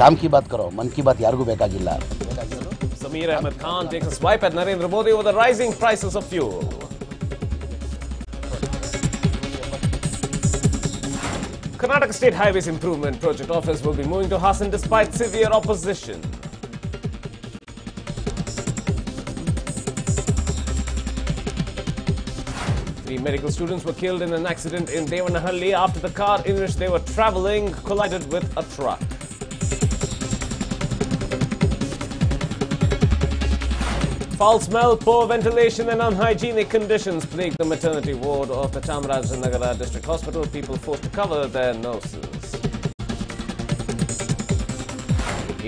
काम की बात करो, मन की बात यारिಗೂ ಬೇಕಾಗಿಲ್ಲ. Samir Ahmed Khan takes a swipe at Narendra Modi over the rising prices of fuel. Karnataka State Highways Improvement Project Office will be moving to Hassan despite severe opposition. Three medical students were killed in an accident in Devanahalli after the car in which they were travelling collided with a truck. Foul smell, poor ventilation and unhygienic conditions plague the maternity ward of the Chamarajanagar District Hospital. People forced to cover their noses.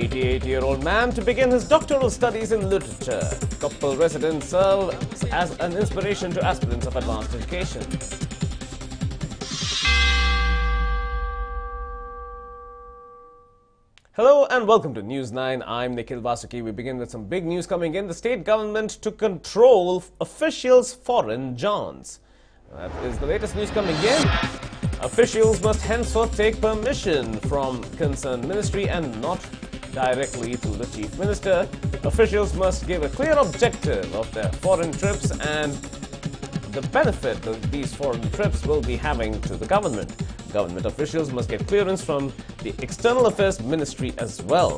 88-year-old man to begin his doctoral studies in literature. Couple residents serve as an inspiration to aspirants of advanced education. Hello and welcome to News 9. I'm Nikhil Vasuki. We begin with some big news coming in. The state government to control officials' foreign johns. That is the latest news coming in. Officials must henceforth take permission from concerned ministry and not directly to the chief minister. Officials must give a clear objective of their foreign trips and the benefit that these foreign trips will be having to the government. Government officials must get clearance from the External Affairs Ministry as well.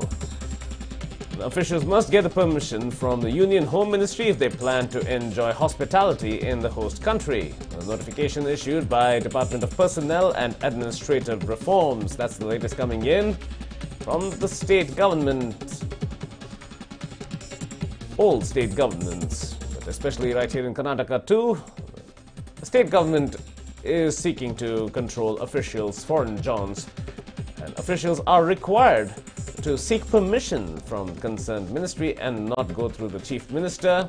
The officials must get the permission from the Union Home Ministry if they plan to enjoy hospitality in the host country. A notification issued by Department of Personnel and Administrative Reforms. That's the latest coming in from the state government. All state governments, but especially right here in Karnataka too, the state government is seeking to control officials' foreign johns, and officials are required to seek permission from the concerned ministry and not go through the chief minister.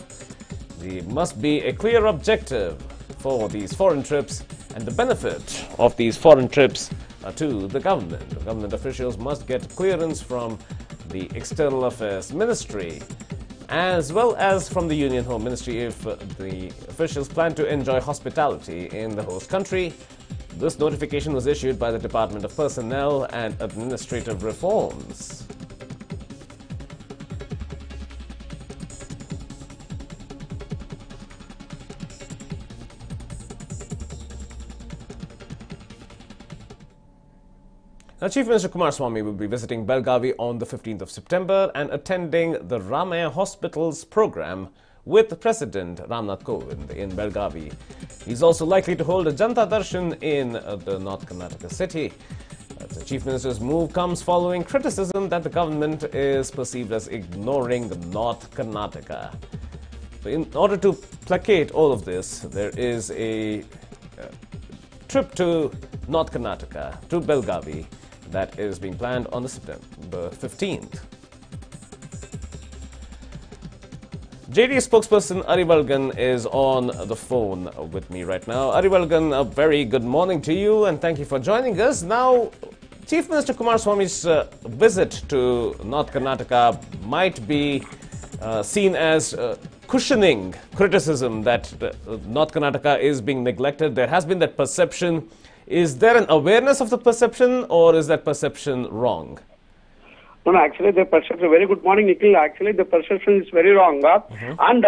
There must be a clear objective for these foreign trips and the benefit of these foreign trips to the government. The government officials must get clearance from the External Affairs Ministry as well as from the Union Home Ministry if the officials plan to enjoy hospitality in the host country. This notification was issued by the Department of Personnel and Administrative Reforms. Now, Chief Minister Kumaraswamy will be visiting Belgavi on the 15th of September and attending the Ramaya Hospital's program with President Ramnath Kovind in Belgavi. He's also likely to hold a Janta Darshan in the North Karnataka city. The Chief Minister's move comes following criticism that the government is perceived as ignoring North Karnataka. So in order to placate all of this, there is a trip to North Karnataka, to Belgavi, that is being planned on the September 15th. JD spokesperson Arivalgan is on the phone with me right now. Arivalgan, a very good morning to you and thank you for joining us. Now, Chief Minister Kumaraswamy's visit to North Karnataka might be seen as cushioning criticism that North Karnataka is being neglected. There has been that perception. Is there an awareness of the perception or is that perception wrong? No, actually the perception, very good morning Nikhil, actually the perception is very wrong. And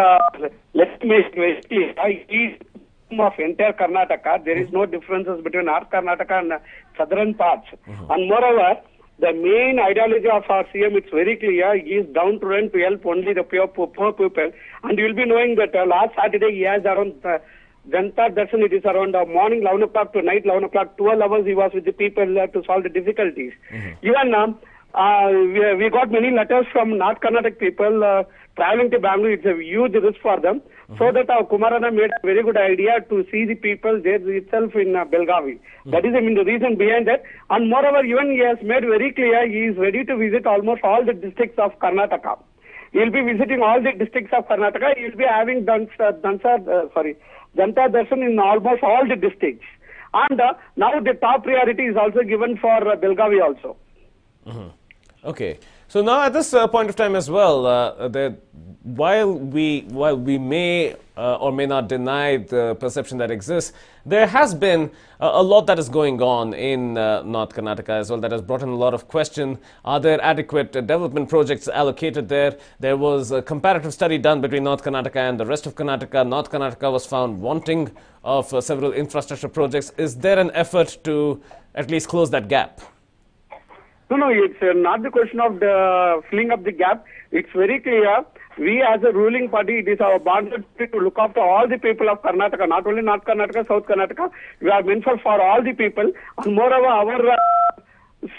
let me make it very clear, of entire Karnataka, there is no differences between North Karnataka and southern parts. And moreover, the main ideology of our CM, it's very clear, he is down to run to help only the poor people. And you will be knowing that last Saturday he has around Janta Darshan, it is around morning 11 o'clock to night 11 o'clock, 12 hours he was with the people to solve the difficulties. Even we got many letters from North Karnataka people traveling to Bangalore. It's a huge risk for them. So that Kumarana made a very good idea to see the people there itself in Belgavi. That is the reason behind that. And moreover, even he has made very clear he is ready to visit almost all the districts of Karnataka. He will be visiting all the districts of Karnataka. He will be having Janta Darshan in almost all the districts. And now the top priority is also given for Belgavi also. Okay. So now at this point of time as well, while we may or may not deny the perception that exists, there has been a lot that is going on in North Karnataka as well that has brought in a lot of question. Are there adequate development projects allocated there? There was a comparative study done between North Karnataka and the rest of Karnataka. North Karnataka was found wanting of several infrastructure projects. Is there an effort to at least close that gap? No, it's not the question of the filling up the gap. It's very clear. We as a ruling party, it is our bonded to look after all the people of Karnataka, not only North Karnataka, South Karnataka. We are meant for all the people. And moreover, our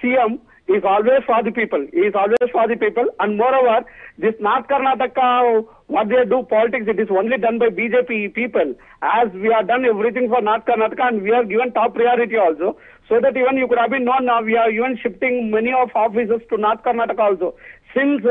CM is always for the people. He is always for the people. And moreover, this North Karnataka, what they do politics, it is only done by BJP people. As we have done everything for North Karnataka and we are given top priority also. So that even you could have been known now, we are even shifting many of offices to North Karnataka also. Since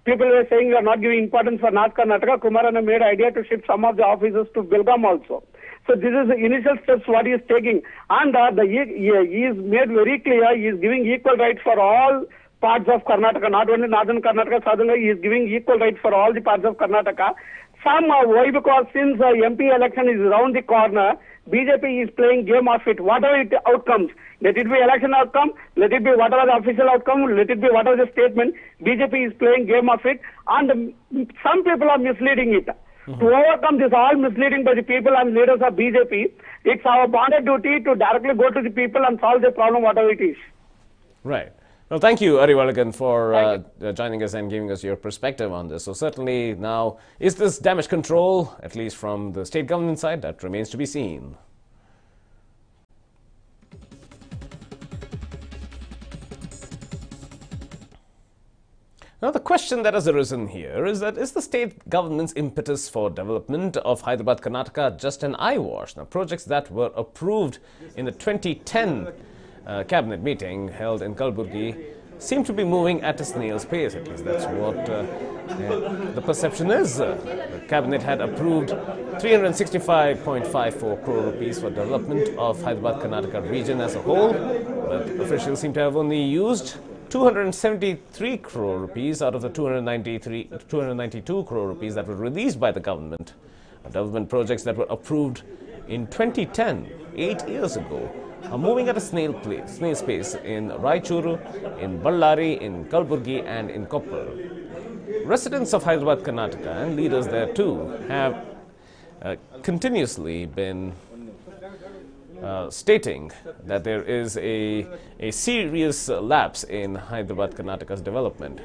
people were saying we are not giving importance for North Karnataka, Kumarana made idea to shift some of the offices to Belgaum also. So this is the initial steps what he is taking. And he is made very clear, he is giving equal rights for all parts of Karnataka, not only Northern Karnataka, Southern, he is giving equal rights for all the parts of Karnataka. Why? Because since MP election is around the corner, BJP is playing game of it. Whatever it outcomes, let it be election outcome, let it be whatever the official outcome, let it be whatever the statement, BJP is playing game of it, and some people are misleading it. To overcome this all misleading by the people and leaders of BJP, it's our bonded duty to directly go to the people and solve the problem, whatever it is. Right. Well, thank you, Ariwalagan, for joining us and giving us your perspective on this. So certainly now, is this damage control, at least from the state government side? That remains to be seen. Now, the question that has arisen here is that is the state government's impetus for development of Hyderabad, Karnataka just an eyewash? Now, projects that were approved in the 2010 cabinet meeting held in Kalburgi seem to be moving at a snail's pace. At least that's what the perception is. The cabinet had approved 365.54 crore rupees for development of Hyderabad, Karnataka region as a whole, but officials seem to have only used 273 crore rupees out of the 292 crore rupees that were released by the government. Development projects that were approved in 2010, 8 years ago, are moving at a snail's pace in Raichuru, in Ballari, in Kalburgi and in Koppal. Residents of Hyderabad, Karnataka and leaders there too have continuously been stating that there is a serious lapse in Hyderabad, Karnataka's development.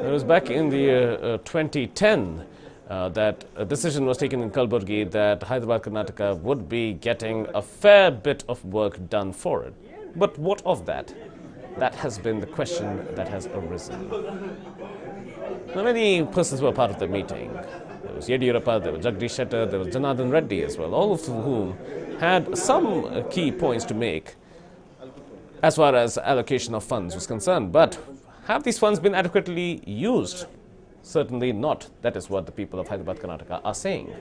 It was back in the year 2010 that a decision was taken in Kalburgi that Hyderabad, Karnataka would be getting a fair bit of work done for it. But what of that? That has been the question that has arisen. Now, many persons were part of the meeting. There was Yediyurappa, there was Jagdish Shettar, there was Janardhan Reddy as well, all of whom had some key points to make as far as allocation of funds was concerned. But have these funds been adequately used? Certainly not. That is what the people of Hyderabad, Karnataka are saying.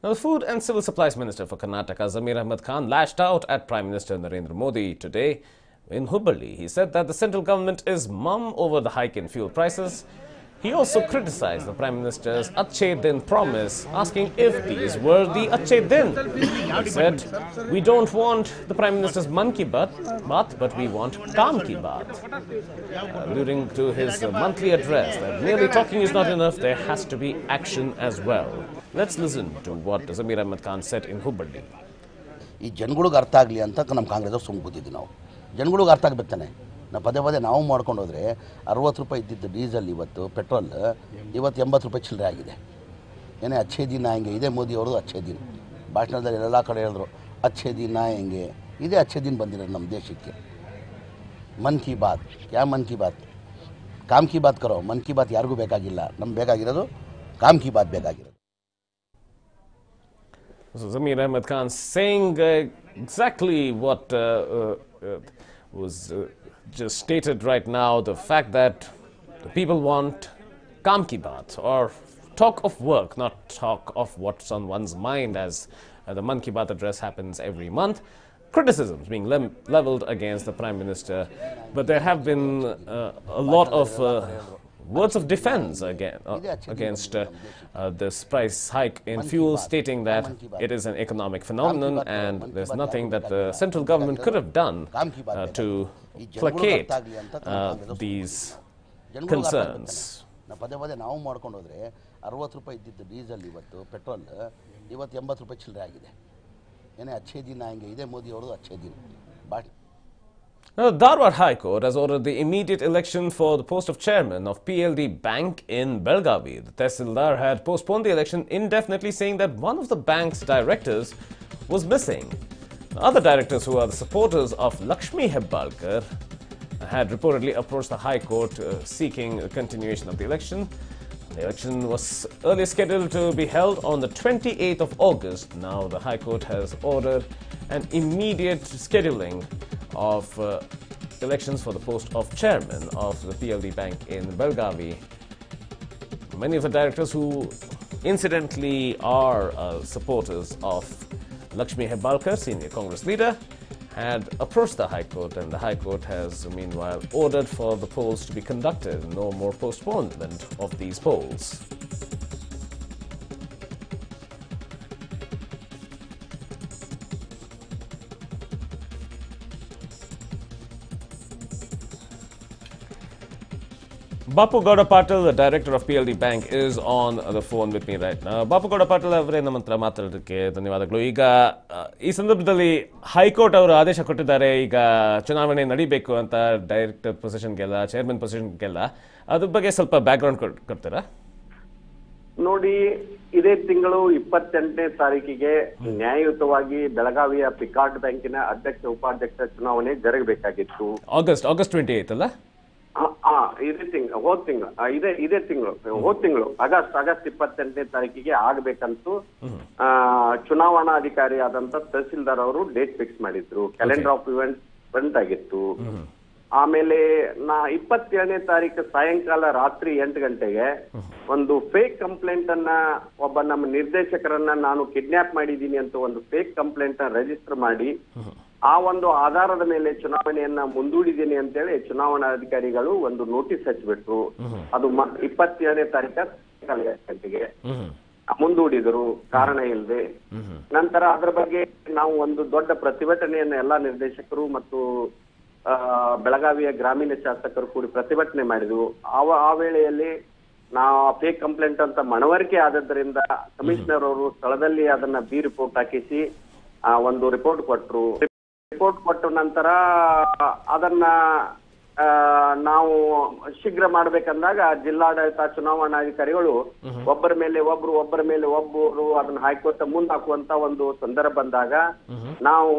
Now, the Food and Civil Supplies Minister for Karnataka, Zamir Ahmed Khan, lashed out at Prime Minister Narendra Modi today in Hubballi. He said that the central government is mum over the hike in fuel prices. He also criticized the Prime Minister's Achhe Din promise, asking if these were the Achhe Din. He said, "We don't want the Prime Minister's Man Ki Baat, but we want Kaam Ki Baat," alluding to his monthly address that merely talking is not enough, there has to be action as well. Let's listen to what Zamir Ahmed Khan said in Hubballi. ಈ ಜನಗಳಿಗೆ ಅರ್ಥ ಆಗಲಿ ಅಂತ ನಮ್ಮ ಕಾಂಗ್ರೆಸ್ ಸುಮ್ಮನೆ ಕೂತಿದ್ವಿ ನಾವು. ಜನಗಳಿಗೆ ಅರ್ಥ ಆಗಬೇಕನೆ. ನಾವು ಪದೇ ನಾವು ಮಾಡ್ಕೊಂಡು ಹೋದರೆ 60 ರೂಪಾಯಿ ಇದ್ದಿದ್ದು ಡೀಸೆಲ್ ಇವತ್ತು ಪೆಟ್ರೋಲ್ ಇವತ್ತು 80 ರೂಪಾಯಿ ಚಿಲ್ಲರೆ ಆಗಿದೆ. ಏನೇ ಅಚ್ಚೇ ದಿನ ಹೆಂಗೆ ಇದೆ ಮೋದಿ ಅವ್ರದ್ದು ಅಚ್ಚೇ ದಿನ. ಭಾಷಣದಲ್ಲಿ ಎಲ್ಲ ಕಡೆ ಹೇಳಿದ್ರು ಅಚ್ಚೇ ದಿನ ಹೆಂಗೆ ಇದೇ ಅಚ್ಚೇ ದಿನ ಬಂದಿರೋದು ನಮ್ಮ ದೇಶಕ್ಕೆ. ಮನ್ ಕಿ ಬಾತ್ ಕ್ಯಾ ಮನ್ ಕಿ ಬಾತ್ ಕಾಮ್ ಕಿ ಬಾತ್ ಕರೋ. ಮನ್ ಕಿ ಬಾತ್ ಯಾರಿಗೂ ಬೇಕಾಗಿಲ್ಲ. ನಮ್ಗೆ ಬೇಕಾಗಿರೋದು ಕಾಮ್ ಕಿ ಬಾತ್ ಬೇಕಾಗಿರೋದು. So Zamir Ahmed Khan saying exactly what was just stated right now, the fact that the people want Kaam Ki Baat, or talk of work, not talk of what's on one's mind, as the Man Ki Baat address happens every month. Criticisms being leveled against the Prime Minister, but there have been a lot of words of defense against this price hike in fuel, stating that it is an economic phenomenon and there's nothing that the central government could have done to placate these concerns. ಪದೇ ಪದೇ ನಾವು ಮಾಡ್ಕೊಂಡು ಹೋದರೆ 60 ರೂಪಾಯಿ ಇದ್ದಿದ್ದು diesel ಇವತ್ತು petrol ಇವತ್ತು 80 ರೂಪಾಯಿ ಚಿಲ್ಲರೆ ಆಗಿದೆ. ಏನೇ ಅಚ್ಚೇ ದಿನ ಹಂಗೆ ಇದೆ ಮೋದಿ ಅವರು ಅಚ್ಚೇ ದಿನ but Now, the Dharwad High Court has ordered the immediate election for the post of chairman of PLD Bank in Belgavi. The Tehsildar had postponed the election indefinitely, saying that one of the bank's directors was missing. Other directors, who are the supporters of Lakshmi Hebbalkar, had reportedly approached the High Court seeking a continuation of the election. The election was earlier scheduled to be held on the 28th of August. Now the High Court has ordered an immediate scheduling of elections for the post of chairman of the PLD Bank in Belgavi. Many of the directors, who incidentally are supporters of Lakshmi Hebbalkar, senior Congress leader, had approached the High Court, and the High Court has meanwhile ordered for the polls to be conducted. No more postponement of these polls. Bapu Gowda Patil, the director of PLD Bank, is on the phone with me right now. Bapu Gowda Patil ಅವರೇ ನಮ್ಮ ಹತ್ರ ಮಾತಾಡೋದಕ್ಕೆ ಧನ್ಯವಾದಗಳು. ಈಗ ಈ ಸಂದರ್ಭದಲ್ಲಿ high court ಅವರು ಆದೇಶ ಕೊಟ್ಟಿದ್ದಾರೆ, ಈಗ ಚುನಾವಣೆ ನಡೀಬೇಕು ಅಂತ ಡೈರೆಕ್ಟರ್ ಪೊಸಿಷನ್ಗೆಲ್ಲ, ಚೇರ್ಮನ್ ಪೊಸಿಷನ್ಗೆಲ್ಲ. ಅದ್ರ ಬಗ್ಗೆ ಸ್ವಲ್ಪ ಬ್ಯಾಕ್ಗ್ರೌಂಡ್ ಕೊಡ್ತೀರಾ? ನೋಡಿ, ಇದೇ ತಿಂಗಳು 28ನೇ ತಾರೀಕಿಗೆ ನ್ಯಾಯಯುತವಾಗಿ ಬೆಳಗಾವಿಯ ಪಿಕಾರ್ಡ್ ಬ್ಯಾಂಕಿನ ಅಧ್ಯಕ್ಷ ಉಪಾಧ್ಯಕ್ಷ ಚುನಾವಣೆ ಜರಗಬೇಕಾಗಿತ್ತು. ಆಗಸ್ಟ್ 28 ಅಲ್ಲ? ಹೋದ್ ತಿಂಗಳು ಆಗಸ್ಟ್ 28ನೇ ತಾರೀಕಿಗೆ ಆಗ್ಬೇಕಂತೂ ಚುನಾವಣಾಧಿಕಾರಿಯಾದಂತ ತಹಸೀಲ್ದಾರ್ ಅವರು ಡೇಟ್ ಫಿಕ್ಸ್ ಮಾಡಿದ್ರು. ಕ್ಯಾಲೆಂಡರ್ ಆಫ್ ಇವೆಂಟ್ ಆಗಿತ್ತು. ಆಮೇಲೆ 27ನೇ ತಾರೀಕು ಸಾಯಂಕಾಲ ರಾತ್ರಿ 8 ಗಂಟೆಗೆ ಒಂದು ಫೇಕ್ ಕಂಪ್ಲೇಂಟ್ ಅನ್ನ, ಒಬ್ಬ ನಮ್ಮ ನಿರ್ದೇಶಕರನ್ನ ನಾನು ಕಿಡ್ನಾಪ್ ಮಾಡಿದ್ದೀನಿ ಅಂತ ಒಂದು ಫೇಕ್ ಕಂಪ್ಲೇಂಟ್ ರಿಜಿಸ್ಟರ್ ಮಾಡಿ ಆ ಒಂದು ಆಧಾರದ ಮೇಲೆ ಚುನಾವಣೆಯನ್ನ ಮುಂದೂಡಿದ್ದೀನಿ ಅಂತೇಳಿ ಚುನಾವಣಾಧಿಕಾರಿಗಳು ಒಂದು ನೋಟಿಸ್ ಹಚ್ಚಿಬಿಟ್ರು. ಅದು 27ನೇ ತಾರೀಕ ಗಂಟೆಗೆ ಮುಂದೂಡಿದರು, ಕಾರಣ ಇಲ್ಲದೆ. ನಂತರ ಅದರ ಬಗ್ಗೆ ನಾವು ಒಂದು ದೊಡ್ಡ ಪ್ರತಿಭಟನೆಯನ್ನ ಎಲ್ಲಾ ನಿರ್ದೇಶಕರು ಮತ್ತು ಬೆಳಗಾವಿಯ ಗ್ರಾಮೀಣ ಶಾಸಕರು ಕೂಡಿ ಪ್ರತಿಭಟನೆ ಮಾಡಿದ್ವು. ಆ ವೇಳೆಯಲ್ಲಿ ನಾವು ಫೇಕ್ ಕಂಪ್ಲೇಂಟ್ ಅಂತ ಮನವರಿಕೆ ಆದದ್ರಿಂದ ಕಮಿಷನರ್ ಅವರು ಸ್ಥಳದಲ್ಲಿ ಅದನ್ನ ರಿಪೋರ್ಟ್ ಹಾಕಿಸಿ ಒಂದು ರಿಪೋರ್ಟ್ ಕೊಟ್ಟರು. ರಿಪೋರ್ಟ್ ಕೊಟ್ಟ ನಂತರ ಅದನ್ನ ನಾವು ಶೀಘ್ರ ಮಾಡ್ಬೇಕಂದಾಗ ಜಿಲ್ಲಾಡಳಿತ ಚುನಾವಣಾಧಿಕಾರಿಗಳು ಒಬ್ಬರ ಮೇಲೆ ಒಬ್ಬರು ಅದನ್ನ ಹೈಕೋರ್ಟ್ ಮುಂದೆ ಹಾಕುವಂತ ಒಂದು ಸಂದರ್ಭ ಬಂದಾಗ ನಾವು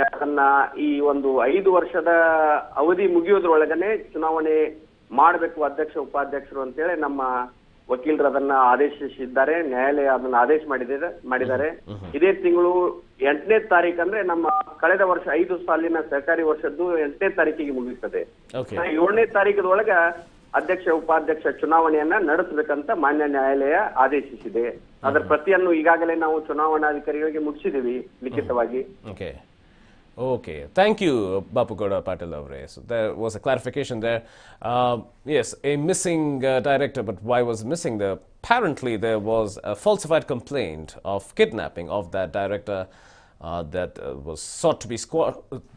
ಅದನ್ನ ಈ ಒಂದು 5 ವರ್ಷದ ಅವಧಿ ಮುಗಿಯೋದ್ರೊಳಗನೆ ಚುನಾವಣೆ ಮಾಡಬೇಕು ಅಧ್ಯಕ್ಷ ಉಪಾಧ್ಯಕ್ಷರು ಅಂತೇಳಿ ನಮ್ಮ ವಕೀಲರು ಅದನ್ನ ಆದೇಶಿಸಿದ್ದಾರೆ. ನ್ಯಾಯಾಲಯ ಅದನ್ನ ಆದೇಶ ಮಾಡಿದ್ದಾರೆ. ಇದೇ ತಿಂಗಳು 8ನೇ ತಾರೀಕು ಅಂದ್ರೆ ನಮ್ಮ ಕಳೆದ ವರ್ಷ 5 ಸಾಲಿನ ಸರ್ಕಾರಿ ವರ್ಷದ್ದು 8ನೇ ತಾರೀಕಿಗೆ ಮುಗಿಸ್ತದೆ. 7ನೇ ತಾರೀಕದೊಳಗ ಅಧ್ಯಕ್ಷ ಉಪಾಧ್ಯಕ್ಷ ಚುನಾವಣೆಯನ್ನ ನಡೆಸಬೇಕಂತ ಮಾನ್ಯ ನ್ಯಾಯಾಲಯ ಆದೇಶಿಸಿದೆ. ಅದರ ಪ್ರತಿಯನ್ನು ಈಗಾಗಲೇ ನಾವು ಚುನಾವಣಾಧಿಕಾರಿಗಳಿಗೆ ಮುಗಿಸಿದೀವಿ ಲಿಖಿತವಾಗಿ. Okay, thank you, Bapu Gowda Patil avre. So there was a clarification there. Yes, a missing director, but why was missing? Apparently there was a falsified complaint of kidnapping of that director that was sought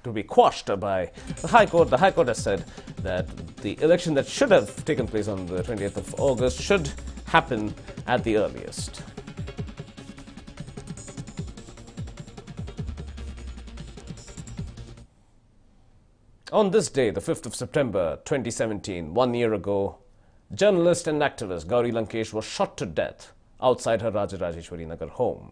to be quashed by the High Court. The High Court has said that the election that should have taken place on the 28th of August should happen at the earliest. On this day, the 5th of September 2017, 1 year ago, journalist and activist Gauri Lankesh was shot to death outside her Rajarajeshwari Nagar home.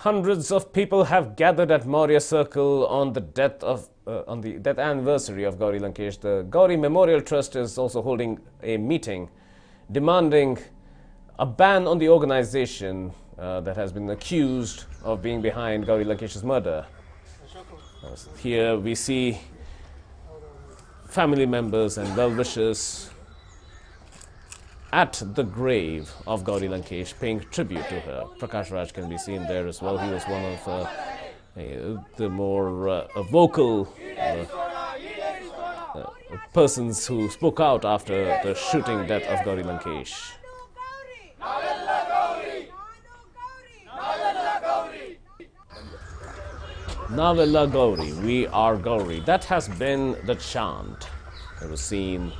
Hundreds of people have gathered at Maurya Circle on the death anniversary of Gauri Lankesh. The Gauri Memorial Trust is also holding a meeting demanding a ban on the organization that has been accused of being behind Gauri Lankesh's murder. Here we see family members and well-wishers at the grave of Gauri Lankesh paying tribute to her. Prakash Raj can be seen there as well. He was one of the more vocal persons who spoke out after the shooting death of Gauri Lankesh. Navella Gauri, we are Gauri. That has been the chant that was seen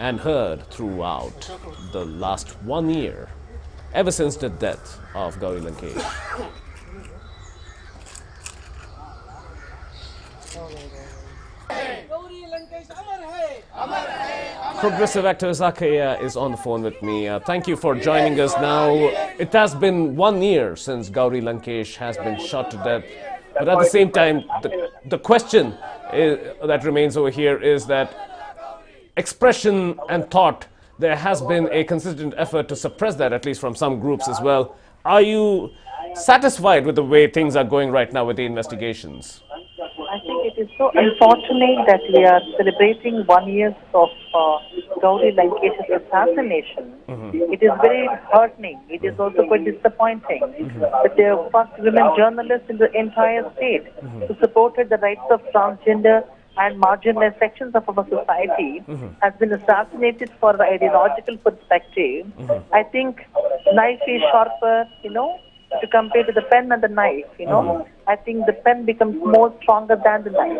and heard throughout the last 1 year, ever since the death of Gauri Lankesh. Progressive activist Akaya is on the phone with me. Thank you for joining us now. It has been 1 year since Gauri Lankesh has been shot to death. But at the same time, the question that remains over here is that expression and thought, there has been a consistent effort to suppress that, at least from some groups as well. Are you satisfied with the way things are going right now with the investigations? I think it is so unfortunate that we are celebrating 1 year of Gauri Lankesh's assassination. It is very heartening. It is also quite disappointing that they are first women journalists in the entire state who supported the rights of transgender and marginalized sections of our society has been assassinated for the ideological perspective. I think knife is sharper, to compare to the pen and the knife, I think the pen becomes more stronger than the knife.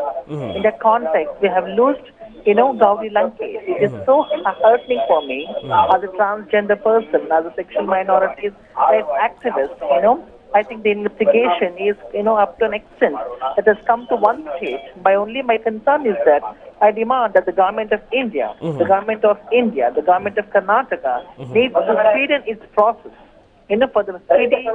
In that context, we have lost, Gauri Lankesh. It is so heartening for me as a transgender person, as a sexual minorities rights activist, I think the investigation is, up to an extent that has come to one stage. My concern is that I demand that the government of India, the government of India, the government of Karnataka needs to speeden its process. For the speedy,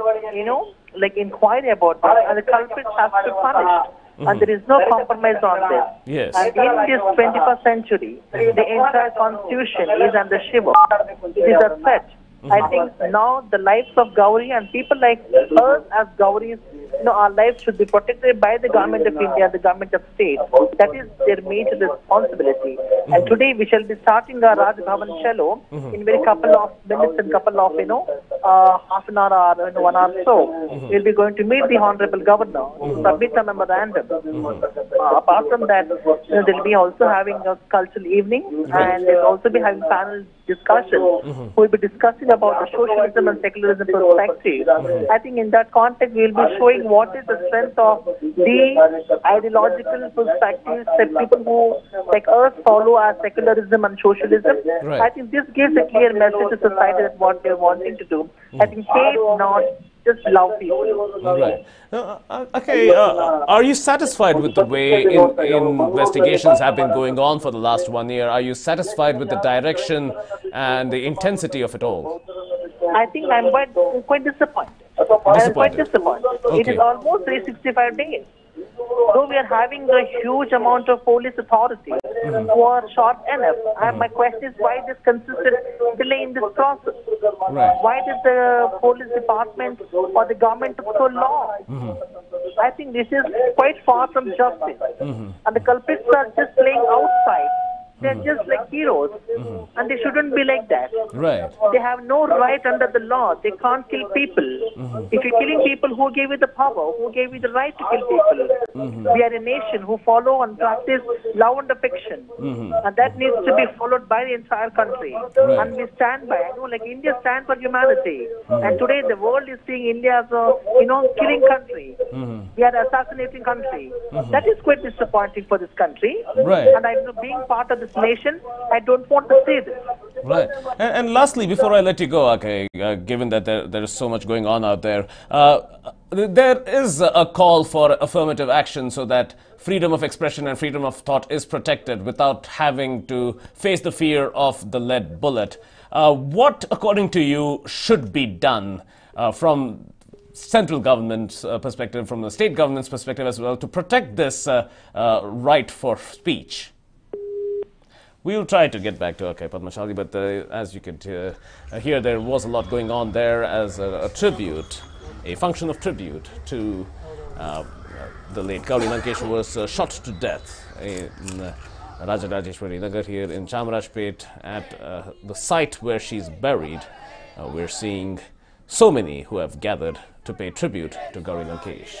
inquiry about this, and the culprits have to be punished. And there is no compromise on this. Yes. And in this 21st century, the entire constitution is under shiver. It is a threat. I think now the lives of Gauri and people like us as Gauris, our lives should be protected by the government of India, the government of state. That is their major responsibility. And today we shall be starting our Raj Bhavan Chalo in very couple of minutes and couple of, half an hour or 1 hour so. We'll be going to meet the Honorable Governor to submit a memorandum. Apart from that, they'll be also having a cultural evening and they'll also be having panel discussion. We'll be discussing about the socialism and secularism perspective. I think in that context, we'll be showing what is the strength of the ideological perspectives that people who, like us, follow as secularism and socialism. Right. I think this gives a clear message to society that what we're wanting to do. I think hate not, just love people. Right. Are you satisfied with the way investigations have been going on for the last 1 year? Are you satisfied with the direction and the intensity of it all? I think I'm quite disappointed. I'm quite disappointed. Okay. It is almost 365 days. Though we are having a huge amount of police authority who are short enough, my question is why this consistent delay in this process? Right. Why did the police department or the government took so long? I think this is quite far from justice. And the culprits are just playing outside. They're just like heroes. And they shouldn't be like that. Right. They have no right under the law. They can't kill people. If you're killing people, who gave you the power? Who gave you the right to kill people? We are a nation who follow and practice love and affection. And that needs to be followed by the entire country. Right. And we stand by, India stands for humanity. And today the world is seeing India as a, killing country. We are an assassinating country. That is quite disappointing for this country. Right. And I'm being part of this nation, I don't want to see this. Right. And lastly, before I let you go, okay, given that there is so much going on out there, there is a call for affirmative action so that freedom of expression and freedom of thought is protected without having to face the fear of the lead bullet. What, according to you, should be done from central government's perspective, from the state government's perspective as well, to protect this right for speech. We'll try to get back to Padmashali, but as you could hear, there was a lot going on there as a tribute, a function of tribute to the late Gauri Lankesh, who was shot to death in Rajarajeswari Nagar here in Chamarajpet at the site where she's buried. We're seeing so many who have gathered to pay tribute to Gauri Lankesh.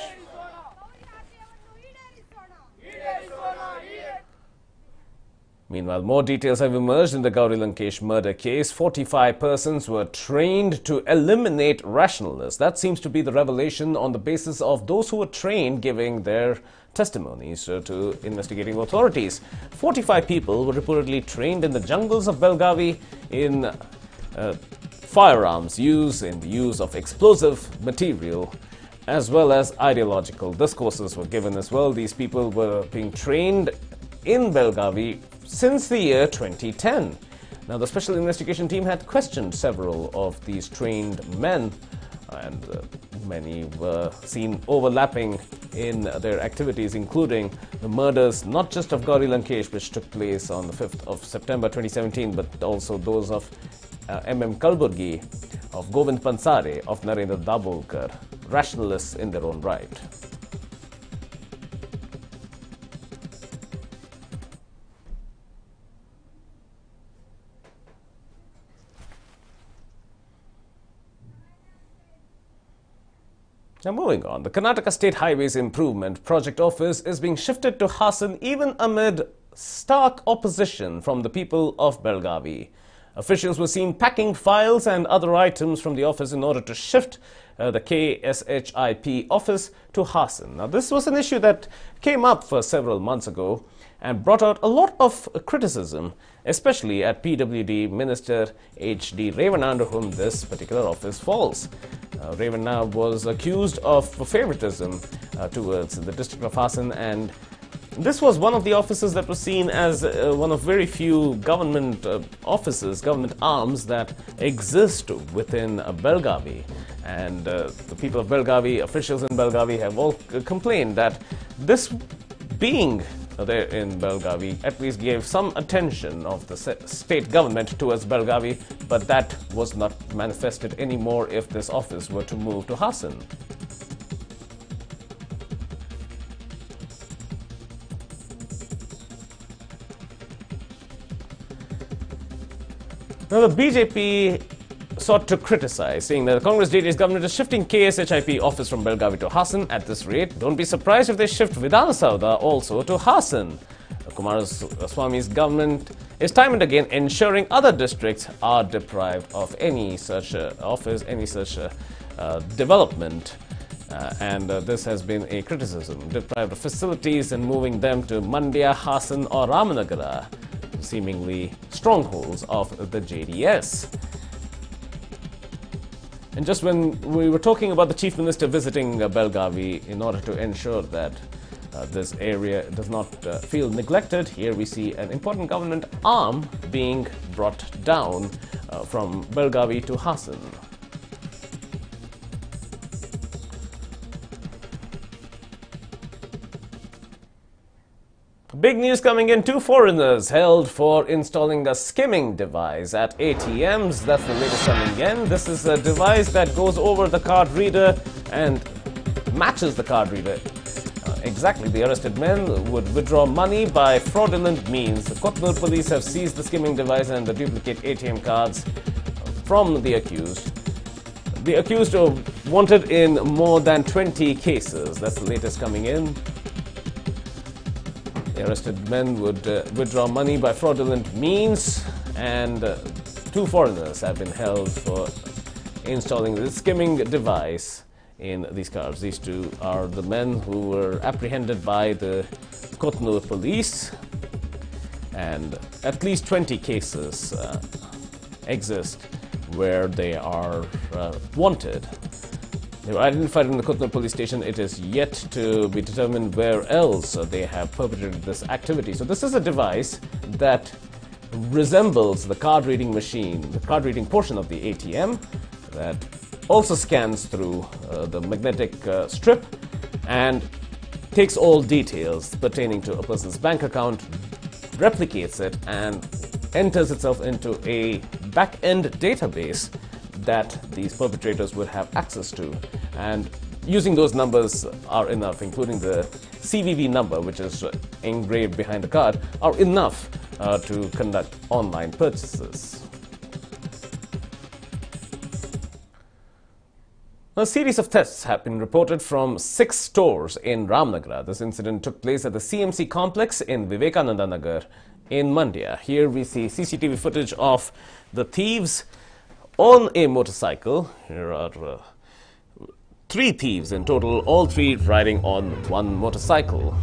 Meanwhile, more details have emerged in the Gauri Lankesh murder case. 45 persons were trained to eliminate rationalists. That seems to be the revelation on the basis of those who were trained giving their testimonies to investigating authorities. 45 people were reportedly trained in the jungles of Belgavi in firearms use, in the use of explosive material, as well as ideological discourses were given as well. These people were being trained in Belgavi since the year 2010. Now, the Special Investigation Team had questioned several of these trained men, and many were seen overlapping in their activities, including the murders not just of Gauri Lankesh, which took place on the 5th of September 2017, but also those of M.M. Kalburgi, of Govind Pansare, of Narendra Dabholkar, rationalists in their own right. Now, moving on, the Karnataka State Highways Improvement Project Office is being shifted to Hassan even amid stark opposition from the people of Belgavi. Officials were seen packing files and other items from the office in order to shift the KSHIP office to Hassan. Now, this was an issue that came up for several months ago and brought out a lot of criticism, especially at PWD Minister H.D. Revanna, under whom this particular office falls. Revanna was accused of favoritism towards the district of Hassan, and this was one of the offices that was seen as one of very few government offices, government arms that exist within Belgavi. And the people of Belgavi, officials in Belgavi, have all complained that this being there in Belgavi at least gave some attention of the state government towards Belgavi, but that was not manifested anymore if this office were to move to Hassan. Now, the BJP sought to criticize, saying that the Congress JDS government is shifting KSHIP office from Belgavi to Hassan at this rate. Don't be surprised if they shift Vidhan Sauda also to Hassan. Kumaraswamy's government is time and again ensuring other districts are deprived of any such office, any such development. And this has been a criticism, deprived of facilities and moving them to Mandya, Hassan or Ramanagara, seemingly strongholds of the JDS. And just when we were talking about the Chief Minister visiting Belgavi in order to ensure that this area does not feel neglected, here we see an important government arm being brought down from Belgavi to Hassan. Big news coming in. 2 foreigners held for installing a skimming device at ATMs. That's the latest coming in. This is a device that goes over the card reader and matches the card reader. Exactly, the arrested men would withdraw money by fraudulent means. The Kothnur police have seized the skimming device and the duplicate ATM cards from the accused. The accused are wanted in more than 20 cases. That's the latest coming in. The arrested men would withdraw money by fraudulent means, and 2 foreigners have been held for installing the skimming device in these cards. These 2 are the men who were apprehended by the Kothnur police, and at least 20 cases exist where they are wanted. They were identified in the Kothnur police station. It is yet to be determined where else they have perpetrated this activity. So this is a device that resembles the card reading machine, the card reading portion of the ATM, that also scans through the magnetic strip and takes all details pertaining to a person's bank account, replicates it, and enters itself into a back-end database that these perpetrators would have access to. And using those numbers are enough, including the CVV number, which is engraved behind the card, are enough to conduct online purchases. A series of thefts have been reported from 6 stores in Ramnagara. This incident took place at the CMC complex in Vivekananda Nagar in Mandya. Here we see CCTV footage of the thieves on a motorcycle. Here are 3 thieves in total, all 3 riding on one motorcycle.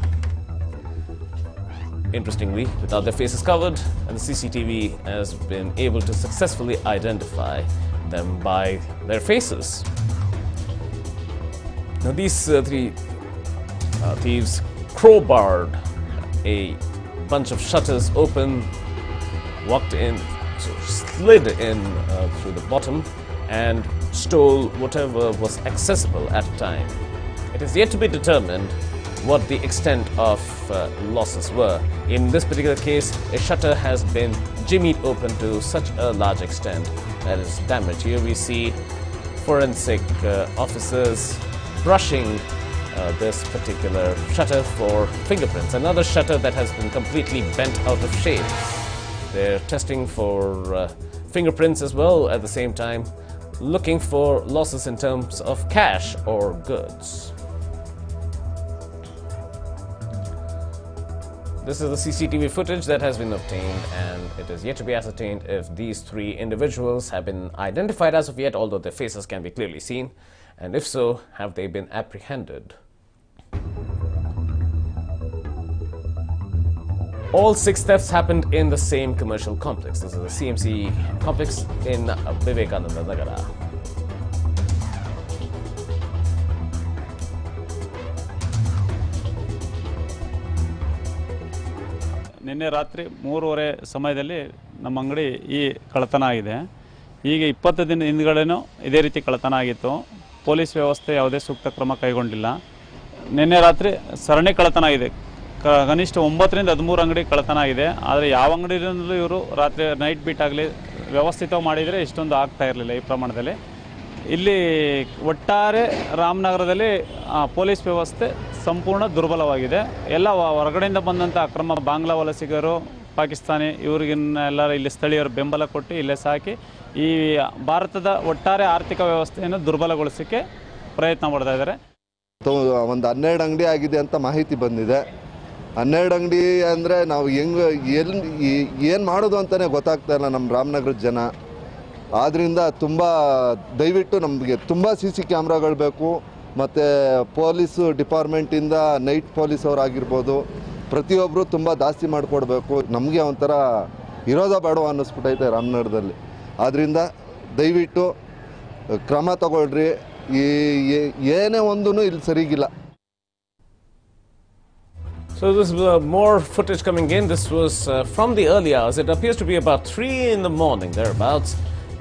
Interestingly, without their faces covered, and the CCTV has been able to successfully identify them by their faces. Now, these 3 thieves crowbarred a bunch of shutters open, walked in, so slid in through the bottom, and stole whatever was accessible at a time. It is yet to be determined what the extent of losses were. In this particular case, a shutter has been jimmied open to such a large extent that is damaged. Here we see forensic officers brushing this particular shutter for fingerprints. Another shutter that has been completely bent out of shape. They're testing for fingerprints as well at the same time, looking for losses in terms of cash or goods. This is the CCTV footage that has been obtained, and it is yet to be ascertained if these 3 individuals have been identified as of yet, although their faces can be clearly seen. And if so, have they been apprehended? All 6 thefts happened in the same commercial complex. This is the CMC complex in Vivekananda Nagara. ನಿನ್ನೆ ರಾತ್ರಿ 3:30 ಸಮಯದಲ್ಲಿ ನಮ್ಮ ಅಂಗಡಿ ಈ ಕಳ್ಳತನ ಆಗಿದೆ. ಈಗ 20 ದಿನ ಹಿಂದ್ಗಡೆನೂ ಇದೇ ರೀತಿ ಕಳ್ಳತನ ಆಗಿತ್ತು. ಪೊಲೀಸ್ ವ್ಯವಸ್ಥೆ ಯಾವುದೇ ಸೂಕ್ತ ಕ್ರಮ ಕೈಗೊಂಡಿಲ್ಲ. ನಿನ್ನೆ ರಾತ್ರಿ ಸರಣಿ ಕಳ್ಳತನ ಆಗಿದೆ. ಕನಿಷ್ಠ 9ರಿಂದ 13 ಅಂಗಡಿ ಕಳ್ಳತನ ಆಗಿದೆ. ಆದರೆ ಯಾವ ಅಂಗಡಿಯಿಂದಲೂ ಇವರು ರಾತ್ರಿ ನೈಟ್ ಬೀಟ್ ಆಗಲಿ ವ್ಯವಸ್ಥಿತವಾಗಿ ಮಾಡಿದರೆ ಇಷ್ಟೊಂದು ಆಗ್ತಾ ಇರಲಿಲ್ಲ ಈ ಪ್ರಮಾಣದಲ್ಲಿ. ಇಲ್ಲಿ ಒಟ್ಟಾರೆ ರಾಮನಗರದಲ್ಲಿ ಪೊಲೀಸ್ ವ್ಯವಸ್ಥೆ ಸಂಪೂರ್ಣ ದುರ್ಬಲವಾಗಿದೆ. ಎಲ್ಲ ಹೊರಗಡೆಯಿಂದ ಬಂದಂಥ ಅಕ್ರಮ ಬಾಂಗ್ಲಾ ವಲಸಿಗರು, ಪಾಕಿಸ್ತಾನಿ ಇವರಿಗೆಲ್ಲ ಇಲ್ಲಿ ಸ್ಥಳೀಯರು ಬೆಂಬಲ ಕೊಟ್ಟು ಇಲ್ಲೇ ಸಾಕಿ ಈ ಭಾರತದ ಒಟ್ಟಾರೆ ಆರ್ಥಿಕ ವ್ಯವಸ್ಥೆಯನ್ನು ದುರ್ಬಲಗೊಳಿಸೋಕ್ಕೆ ಪ್ರಯತ್ನ ಮಾಡ್ತಾ ಇದ್ದಾರೆ. ಒಂದು 12 ಅಂಗಡಿ ಆಗಿದೆ ಅಂತ ಮಾಹಿತಿ ಬಂದಿದೆ. 12 ಅಂಗಡಿ ಅಂದರೆ ನಾವು ಏನು ಮಾಡೋದು ಅಂತಲೇ ಗೊತ್ತಾಗ್ತಾ ಇಲ್ಲ ನಮ್ಮ ರಾಮನಗರದ ಜನ. ಆದ್ದರಿಂದ ತುಂಬ ದಯವಿಟ್ಟು ನಮಗೆ ತುಂಬ CC ಕ್ಯಾಮ್ರಾಗಳು ಬೇಕು. ಮತ್ತು ಪೊಲೀಸು ಡಿಪಾರ್ಟ್ಮೆಂಟಿಂದ ನೈಟ್ ಪೊಲೀಸ್ ಅವರಾಗಿರ್ಬೋದು, ಪ್ರತಿಯೊಬ್ಬರು ತುಂಬ ಜಾಸ್ತಿ ಮಾಡಿಕೊಡ್ಬೇಕು. ನಮಗೆ ಒಂಥರ ಇರೋದ ಬೇಡ ಅನ್ನಿಸ್ಬಿಟ್ಟೈತೆ ರಾಮನಗರದಲ್ಲಿ. ಆದ್ದರಿಂದ ದಯವಿಟ್ಟು ಕ್ರಮ ತಗೊಳ್ರಿ. ಏನೇ ಒಂದೂ ಇಲ್ಲಿ ಸರಿಗಿಲ್ಲ. So this is more footage coming in. This was from the early hours. It appears to be about 3 in the morning, thereabouts.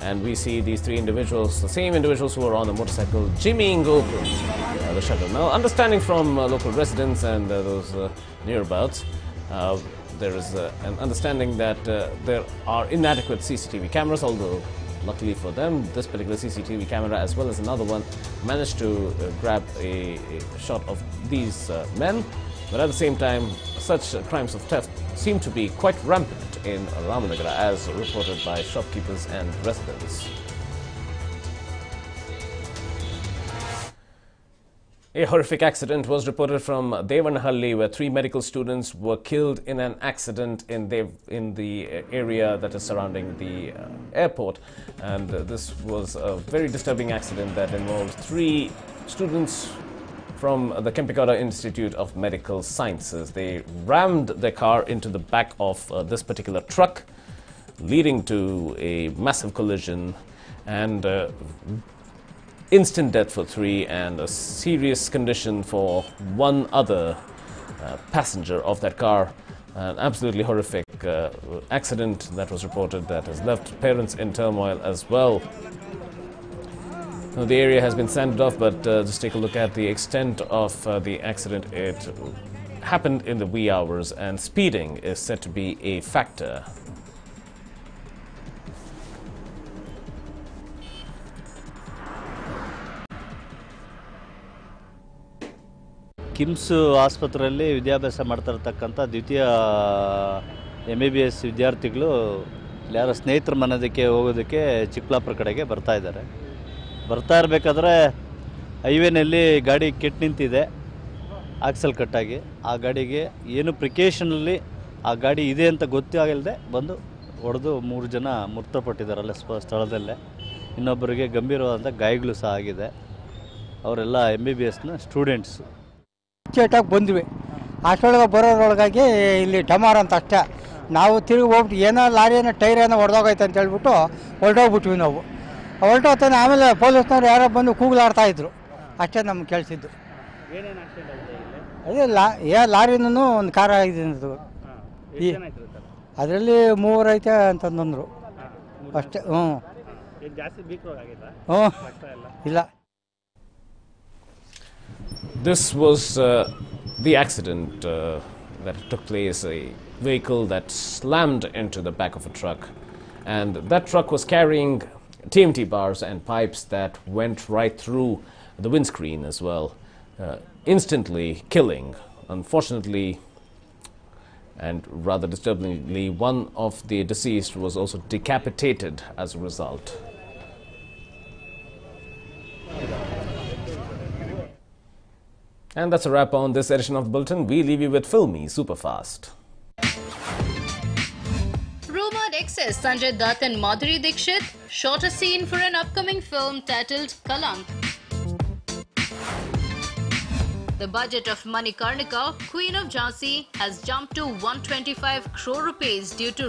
And we see these 3 individuals, the same individuals who are on the motorcycle, jimmying open the shutter. Now, understanding from local residents and those nearabouts, there is an understanding that there are inadequate CCTV cameras, although luckily for them, this particular CCTV camera as well as another one managed to grab a shot of these men. But at the same time, such crimes of theft seem to be quite rampant in Ramanagara, as reported by shopkeepers and residents. A horrific accident was reported from Devanahalli, where 3 medical students were killed in an accident in the area that is surrounding the airport. And this was a very disturbing accident that involved 3 students from the Kempegowda Institute of Medical Sciences. They rammed their car into the back of this particular truck, leading to a massive collision and instant death for 3 and a serious condition for 1 other passenger of that car. An absolutely horrific accident that was reported that has left parents in turmoil as well. Now, the area has been sanded off, but just take a look at the extent of the accident. It happened in the wee hours, and speeding is said to be a factor. KIMS ಆಸ್ಪತ್ರೆಯಲ್ಲಿ ವಿದ್ಯಾಭ್ಯಾಸ ಮಾಡ್ತಿರ್ತಕ್ಕಂಥ ದ್ವಿತೀಯ MBBS ವಿದ್ಯಾರ್ಥಿಗಳು ಯಾರೋ ಸ್ನೇಹಿತರ ಮನೆದಕ್ಕೆ ಹೋಗೋದಕ್ಕೆ ಚಿಕ್ಕಬಳ್ಳಾಪುರ ಕಡೆಗೆ ಬರ್ತಾ ಇದ್ದಾರೆ. ಬರ್ತಾ ಇರಬೇಕಾದ್ರೆ ಹೈವೇನಲ್ಲಿ ಗಾಡಿ ಕೆಟ್ಟು ನಿಂತಿದೆ, ಆಕ್ಸಲ್ ಕಟ್ಟಾಗಿ. ಆ ಗಾಡಿಗೆ ಏನು ಪ್ರಿಕೇಷನಲ್ಲಿ ಆ ಗಾಡಿ ಇದೆ ಅಂತ ಗೊತ್ತಾಗಿಲ್ಲದೆ ಬಂದು ಹೊಡೆದು 3 ಜನ ಮೃತಪಟ್ಟಿದ್ದಾರಲ್ಲ ಸ್ಥಳದಲ್ಲೇ. ಇನ್ನೊಬ್ಬರಿಗೆ ಗಂಭೀರವಾದ ಗಾಯಗಳು ಸಹ ಆಗಿದೆ. ಅವರೆಲ್ಲ MBBSನ ಸ್ಟೂಡೆಂಟ್ಸು. ಚೇಟಾಗಿ ಬಂದ್ವಿ. ಅಷ್ಟೊಳಗೆ ಬರೋದ್ರೊಳಗಾಗಿ ಇಲ್ಲಿ ಡಮಾರ್ ಅಂತ ಅಷ್ಟೇ. ನಾವು ತಿರುಗಿ ಹೋಗ್ಬಿಟ್ಟು ಏನೋ ಲಾರಿ ಏನೋ ಟೈರ್ ಏನೋ ಹೊಡೆದೋಗೈತೆ ಅಂತ ಹೇಳ್ಬಿಟ್ಟು ಹೊರಟೋಗ್ಬಿಟ್ವಿ ನಾವು. ಹೊರಟೋಗ್ತಾನೆ ಆಮೇಲೆ ಪೊಲೀಸ್ನವ್ರು ಯಾರೋ ಬಂದು ಕೂಗ್ಲಾಡ್ತಾಯಿದ್ರು. ಅಷ್ಟೇ ನಮ್ಗೆ ಕೇಳಿಸಿದ್ದು. ಅದೇ ಲಾರಿನೂ ಒಂದು ಕಾರ್ ಆಗಿದೆ ಅದರಲ್ಲಿ 3 ಐತೆ ಅಂತಂದ್ರು ಅಷ್ಟೇ. ಹ್ಞೂ ಇಲ್ಲ. This was the accident that took place, a vehicle that slammed into the back of a truck, and that truck was carrying TMT bars and pipes that went right through the windscreen as well, instantly killing. Unfortunately, and rather disturbingly, one of the deceased was also decapitated as a result. And that's a wrap on this edition of the Bulletin. We leave you with Filmy Superfast. Rumored exes Sanjay Dutt and Madhuri Dixit shot a scene for an upcoming film titled Kalank. The budget of Karnataka, Queen of Jhansi, has jumped to 125 crore rupees due to